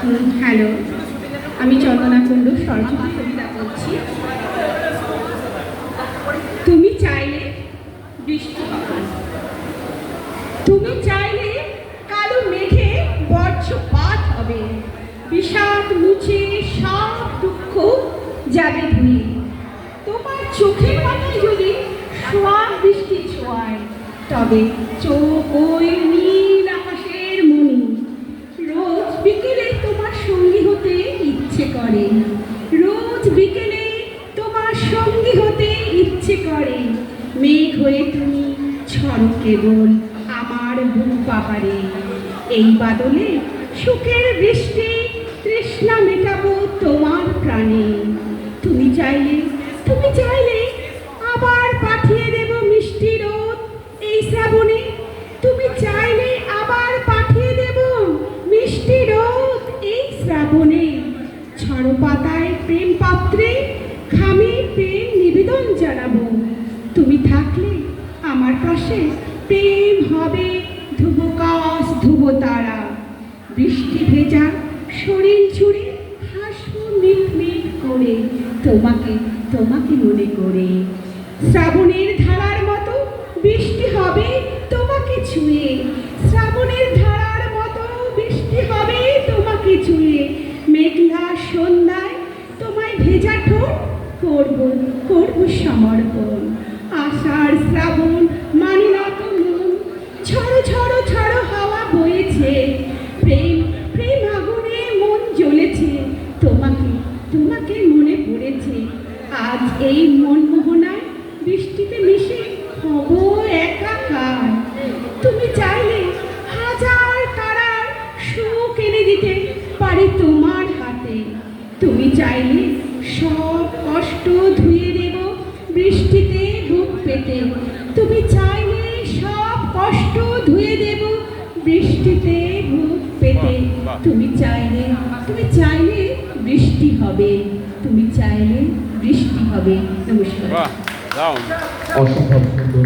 Hello, আমি চন্দনা কুণ্ডু সরস্বতী কবিতা বলছি। তুমি চাইলে বৃষ্টি হবে, তুমি চাইলে কালো মেঘে বজ্রপাত হবে, বিষাদ মুছে সব দুঃখ যাবে ধুয়ে। তোমার চোখের পাতায় যদি সোয়াগ বৃষ্টি ছোঁয়ায়, তবে চোখ ওই নীল আকাশের মণি। রোজ বিকেলে তোমার সঙ্গী হতে ইচ্ছে করে, রোজ বিকেলে তোমার সঙ্গী হতে ইচ্ছে করে। মেঘ হয়ে তুমি ঝড় কেবল আমার বুক পাহাড়ে, এই বাদলে সুখের বৃষ্টি তৃষ্ণা মেটাবো তোমার প্রাণে। তুমি চাইলে, তুমি চাইলে আবার পাঠিয়ে দেব মিষ্টি রোদ এই শ্রাবণে। তুমি চাইলে আবার পাঠিয়ে দেব মিষ্টি রোদ এই শ্রাবণে। ঝড় পাতায় প্রেম পাত্রে খামে প্রেম নিবেদন জানাবো। তুমি থাকলে আমার পাশে প্রেম হবে ধ্রুবকাশ ধ্রুব তারা। বৃষ্টি ভেজা শরীর ছুড়ে হাসবো মিট মিট করে, তোমাকে তোমাকে মনে করে। শ্রাবণের ধারার মতো বৃষ্টি হবে তোমাকে ছুঁয়ে, শ্রাবণের ধারার মতো বৃষ্টি হবে তোমাকে ছুঁয়ে। মেঘলা সন্ধ্যায় তোমায় ভেজা ঠোঁট করব করব সমর্পণ। আষাঢ় শ্রাবণ মানে না তো মন, ঝড়ো ঝড়ো ঝড়ো হাওয়া বয়েছে, প্রেম প্রেম আগুনে মন জ্বলেছে। তোমাকে তোমাকে মনে পড়েছে। আজ এই মনমোহনায় বৃষ্টিতে মিশে হব একাকার। তুমি চাইলে হাজার তারার সুখ এনে দিতে পারি তোমার হাতে। তুমি চাইলে সব কষ্ট ধুয়ে দেব বৃষ্টিতে বুক পেতে। তুমি চাইলে সব কষ্ট ধুয়ে দেব বৃষ্টিতে বুক পেতে। তুমি চাইলে, তুমি চাইলে বৃষ্টি হবে, তুমি চাইলে বৃষ্টি হবে। নমস্কার। অসম্ভব সুন্দর।